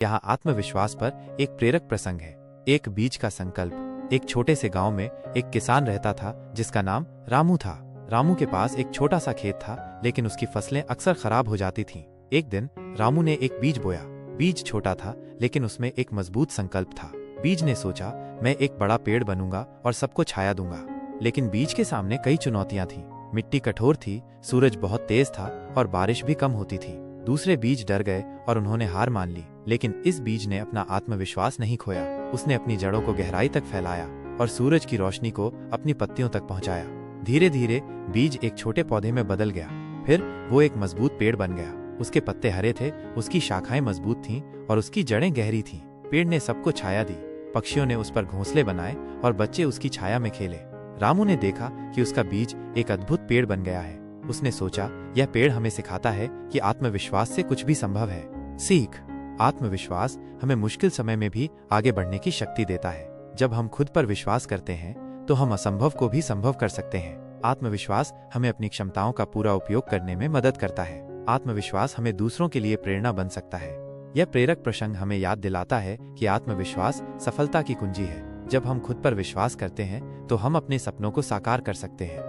यहाँ आत्मविश्वास पर एक प्रेरक प्रसंग है। एक बीज का संकल्प। एक छोटे से गांव में एक किसान रहता था जिसका नाम रामू था। रामू के पास एक छोटा सा खेत था, लेकिन उसकी फसलें अक्सर खराब हो जाती थीं। एक दिन रामू ने एक बीज बोया। बीज छोटा था, लेकिन उसमें एक मजबूत संकल्प था। बीज ने सोचा, मैं एक बड़ा पेड़ बनूंगा और सबको छाया दूंगा। लेकिन बीज के सामने कई चुनौतियां थीं। मिट्टी कठोर थी, सूरज बहुत तेज था और बारिश भी कम होती थी। दूसरे बीज डर गए और उन्होंने हार मान ली। लेकिन इस बीज ने अपना आत्मविश्वास नहीं खोया। उसने अपनी जड़ों को गहराई तक फैलाया और सूरज की रोशनी को अपनी पत्तियों तक पहुंचाया। धीरे धीरे बीज एक छोटे पौधे में बदल गया। फिर वो एक मजबूत पेड़ बन गया। उसके पत्ते हरे थे, उसकी शाखाएं मजबूत थीं और उसकी जड़ें गहरी थीं। पेड़ ने सबको छाया दी। पक्षियों ने उस पर घोंसले बनाए और बच्चे उसकी छाया में खेले। रामू ने देखा कि उसका बीज एक अद्भुत पेड़ बन गया है। उसने सोचा, यह पेड़ हमें सिखाता है कि आत्मविश्वास से कुछ भी संभव है। सीख। आत्मविश्वास हमें मुश्किल समय में भी आगे बढ़ने की शक्ति देता है। जब हम खुद पर विश्वास करते हैं तो हम असंभव को भी संभव कर सकते हैं। आत्मविश्वास हमें अपनी क्षमताओं का पूरा उपयोग करने में मदद करता है। आत्मविश्वास हमें दूसरों के लिए प्रेरणा बन सकता है। यह प्रेरक प्रसंग हमें याद दिलाता है कि आत्मविश्वास सफलता की कुंजी है। जब हम खुद पर विश्वास करते हैं तो हम अपने सपनों को साकार कर सकते हैं।